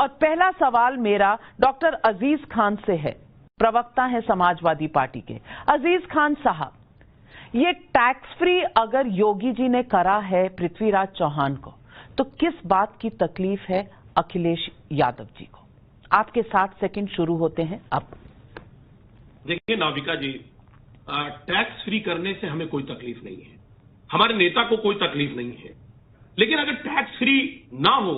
और पहला सवाल मेरा डॉक्टर अजीज खान से है, प्रवक्ता है समाजवादी पार्टी के। अजीज खान साहब, ये टैक्स फ्री अगर योगी जी ने करा है पृथ्वीराज चौहान को, तो किस बात की तकलीफ है अखिलेश यादव जी को? आपके 60 सेकंड शुरू होते हैं अब। देखिए नाविका जी, टैक्स फ्री करने से हमें कोई तकलीफ नहीं है, हमारे नेता को कोई तकलीफ नहीं है, लेकिन अगर टैक्स फ्री ना हो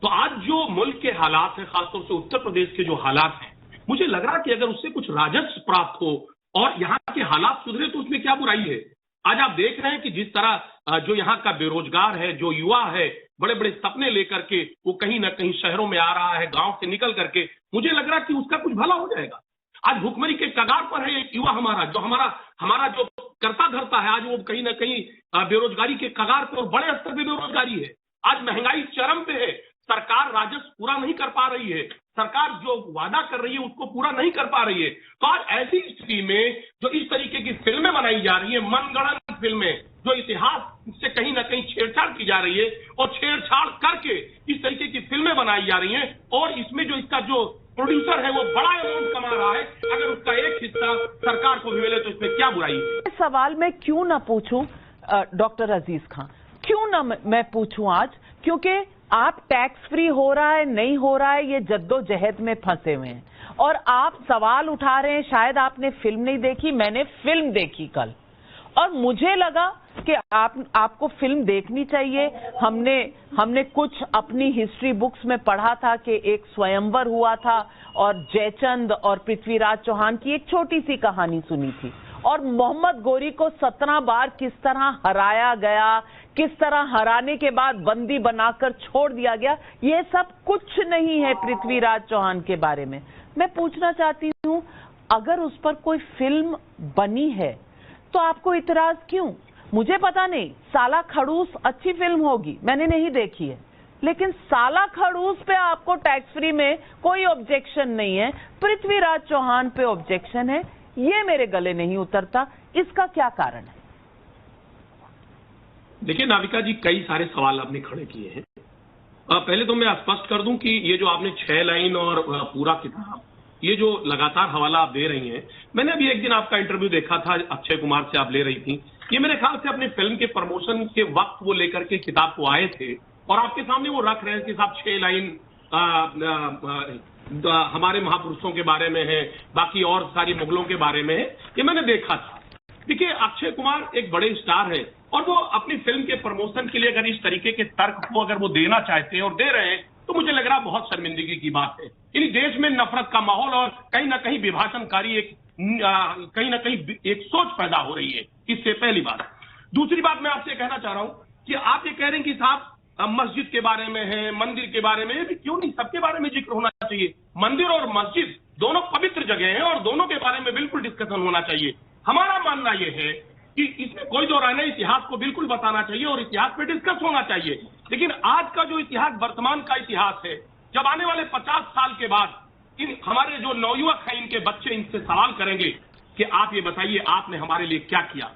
तो आज जो मुल्क के हालात हैं, खासतौर से उत्तर प्रदेश के जो हालात हैं, मुझे लग रहा कि अगर उससे कुछ राजस्व प्राप्त हो और यहाँ के हालात सुधरे तो उसमें क्या बुराई है। आज आप देख रहे हैं कि जिस तरह जो यहाँ का बेरोजगार है, जो युवा है, बड़े बड़े सपने लेकर के वो कहीं ना कहीं शहरों में आ रहा है, गांव से निकल करके, मुझे लग रहा कि उसका कुछ भला हो जाएगा। आज भुखमरी के कगार पर है एक युवा हमारा, जो हमारा जो करता धरता है, आज वो कहीं ना कहीं बेरोजगारी के कगार पर और बड़े स्तर पर बेरोजगारी है। आज महंगाई चरम पे है, सरकार राजस्व पूरा नहीं कर पा रही है, सरकार जो वादा कर रही है उसको पूरा नहीं कर पा रही है। तो आज ऐसी स्थिति में जो इस तरीके की फिल्में बनाई जा रही है, मनगढ़ंत फिल्में, जो इतिहास से कहीं ना कहीं छेड़छाड़ की जा रही है और छेड़छाड़ करके इस तरीके की फिल्में बनाई जा रही हैं, और इसमें जो इसका जो प्रोड्यूसर है वो बड़ा अमाउंट कमा रहा है, अगर उसका एक हिस्सा सरकार को भी मिले तो इसमें क्या बुराई है। सवाल मैं क्यों ना पूछूं डॉक्टर अजीज खान, क्यों ना मैं पूछूं आज, क्योंकि आप टैक्स फ्री हो रहा है नहीं हो रहा है ये जद्दोजहद में फंसे हुए हैं और आप सवाल उठा रहे हैं। शायद आपने फिल्म नहीं देखी, मैंने फिल्म देखी कल और मुझे लगा कि आपको फिल्म देखनी चाहिए। हमने कुछ अपनी हिस्ट्री बुक्स में पढ़ा था कि एक स्वयंवर हुआ था और जयचंद और पृथ्वीराज चौहान की एक छोटी सी कहानी सुनी थी, और मोहम्मद गोरी को 17 बार किस तरह हराया गया, किस तरह हराने के बाद बंदी बनाकर छोड़ दिया गया, ये सब कुछ नहीं है पृथ्वीराज चौहान के बारे में। मैं पूछना चाहती हूं, अगर उस पर कोई फिल्म बनी है तो आपको इतराज क्यों? मुझे पता नहीं, साला खड़ूस अच्छी फिल्म होगी, मैंने नहीं देखी है, लेकिन साला खड़ूस पे आपको टैक्स फ्री में कोई ऑब्जेक्शन नहीं है, पृथ्वीराज चौहान पे ऑब्जेक्शन है। ये मेरे गले नहीं उतरता, इसका क्या कारण है? देखिए नाविका जी, कई सारे सवाल आपने खड़े किए हैं। पहले तो मैं स्पष्ट कर दूं कि ये जो आपने 6 लाइन और पूरा किताब, ये जो लगातार हवाला आप दे रही हैं, मैंने अभी एक दिन आपका इंटरव्यू देखा था, अक्षय कुमार से आप ले रही थी, ये मेरे ख्याल से अपने फिल्म के प्रमोशन के वक्त वो लेकर के किताब को आए थे और आपके सामने वो रख रहे हैं कि साहब 6 लाइन हमारे महापुरुषों के बारे में है, बाकी और सारी मुगलों के बारे में है, ये मैंने देखा था। देखिए, अक्षय कुमार एक बड़े स्टार है और वो अपनी फिल्म के प्रमोशन के लिए अगर इस तरीके के तर्क को अगर वो देना चाहते हैं और दे रहे हैं, तो मुझे लग रहा बहुत शर्मिंदगी की बात है। इन देश में नफरत का माहौल और कहीं ना कहीं विभाजनकारी कहीं ना कहीं एक सोच पैदा हो रही है, इससे पहली बात। दूसरी बात मैं आपसे कहना चाह रहा हूं कि आप ये कह रहे हैं कि साहब मस्जिद के बारे में है, मंदिर के बारे में, भी क्यों नहीं, सबके बारे में जिक्र होना चाहिए। मंदिर और मस्जिद दोनों पवित्र जगह हैं और दोनों के बारे में बिल्कुल डिस्कशन होना चाहिए। हमारा मानना यह है कि इसमें कोई दो राय नहीं, इतिहास को बिल्कुल बताना चाहिए और इतिहास पे डिस्कस होना चाहिए। लेकिन आज का जो इतिहास, वर्तमान का इतिहास है, जब आने वाले 50 साल के बाद इन हमारे जो नवयुवक हैं, इनके बच्चे इनसे सवाल करेंगे कि आप ये बताइए आपने हमारे लिए क्या किया।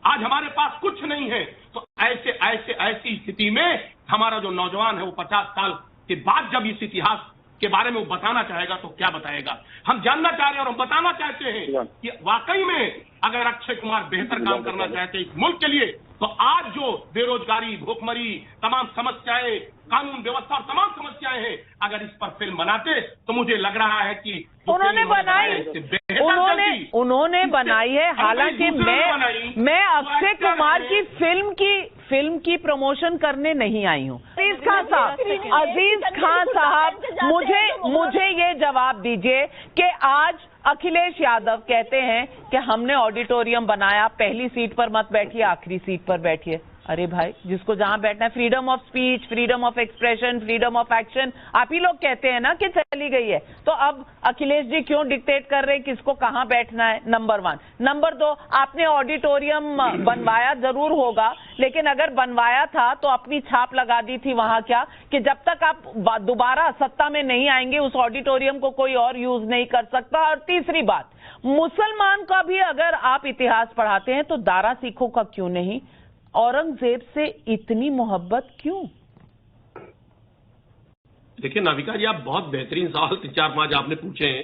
आज हमारे पास कुछ नहीं है, तो ऐसी स्थिति में हमारा जो नौजवान है वो 50 साल के बाद जब इस इतिहास के बारे में वो बताना चाहेगा तो क्या बताएगा। हम जानना चाह रहे हैं और हम बताना चाहते हैं कि वाकई में अगर अक्षय कुमार बेहतर काम करना चाहते हैं इस मुल्क के लिए, तो आज जो बेरोजगारी, भूखमरी, तमाम समस्याएं, कानून व्यवस्था और तमाम समस्याएं हैं, अगर इस पर फिल्म बनाते तो मुझे लग रहा है कि उन्होंने बनाई है। हालांकि मैं अक्षय कुमार की फिल्म की प्रमोशन करने नहीं आई हूँ। अजीज खान साहब, मुझे ये जवाब दीजिए कि आज अखिलेश यादव कहते हैं कि हमने ऑडिटोरियम बनाया, पहली सीट पर मत बैठिए, आखिरी सीट पर बैठिए। अरे भाई, जिसको जहां बैठना है, freedom of speech, freedom of expression, freedom of action, आप ही लोग कहते हैं ना कि चली गई है, तो अब अखिलेश जी क्यों डिक्टेट कर रहे हैं किसको कहां बैठना है? नंबर 1। नंबर 2, आपने ऑडिटोरियम बनवाया जरूर होगा, लेकिन अगर बनवाया था तो अपनी छाप लगा दी थी वहां, क्या कि जब तक आप दोबारा सत्ता में नहीं आएंगे उस ऑडिटोरियम को कोई और यूज नहीं कर सकता। और तीसरी बात, मुसलमान का भी अगर आप इतिहास पढ़ाते हैं तो दारा सिखों का क्यों नहीं? औरंगजेब से इतनी मोहब्बत क्यों? देखिए नाविका जी, आप बहुत बेहतरीन सवाल 3-4-5 आपने पूछे हैं।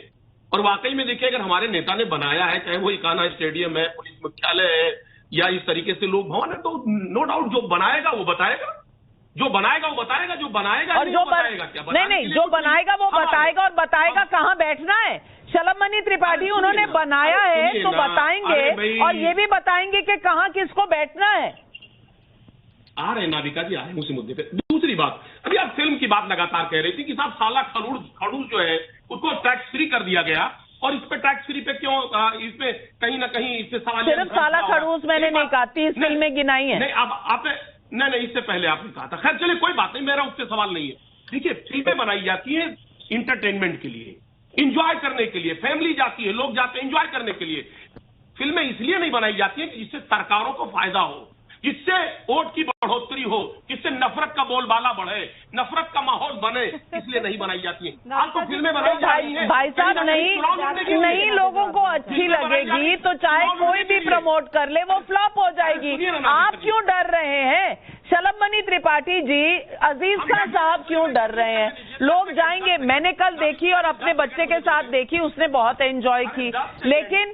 और वाकई में देखिए, अगर हमारे नेता ने बनाया है, चाहे वो इकाना स्टेडियम है, पुलिस मुख्यालय है, या इस तरीके से लोक भवन है, तो नो डाउट जो बनाएगा वो बताएगा, जो बनाएगा वो बताएगा, जो बनाएगा और जो बताएगा क्या? नहीं, जो बनाएगा वो बताएगा, और बताएगा कहाँ बैठना है। शलभ त्रिपाठी उन्होंने बनाया है तो बताएंगे, और ये भी बताएंगे कि कहाँ किसको बैठना है। आ रहे नाविका जी, आ रहे हैं उसी मुद्दे पे। दूसरी बात, अभी आप फिल्म की बात लगातार कह रही थी कि साहब साला खड़ूस जो है उसको टैक्स फ्री कर दिया गया, और इस पे टैक्स फ्री पे क्यों, इसमें कहीं ना कहीं इससे सवाल, सिर्फ साला खड़ूस मैंने नहीं कहा, 30 फिल्में गिनाई है। नहीं, अब आपने नहीं, इससे पहले आपने कहा था। खैर चलिए, कोई बात नहीं, मेरा उससे सवाल नहीं है। देखिए, फिल्में बनाई जाती है इंटरटेनमेंट के लिए, इंजॉय करने के लिए, फैमिली जाती है, लोग जाते हैं इंजॉय करने के लिए। फिल्में इसलिए नहीं बनाई जाती है कि जिससे सरकारों को फायदा हो, जिससे वोट की बढ़ोतरी हो, जिससे नफरत का बोलबाला बढ़े, नफरत का माहौल बने, इसलिए नहीं बनाई जाती है। आपको फिल्में बनाई जाती हैं भाई साहब, नहीं लोगों को अच्छी लगेगी तो चाहे कोई भी प्रमोट कर ले वो फ्लॉप हो जाएगी। आप क्यों डर रहे हैं शलभ त्रिपाठी जी? अजीज खान साहब क्यों डर रहे हैं? लोग जाएंगे, मैंने कल देखी और अपने बच्चे के साथ देखी, उसने बहुत एंजॉय की, लेकिन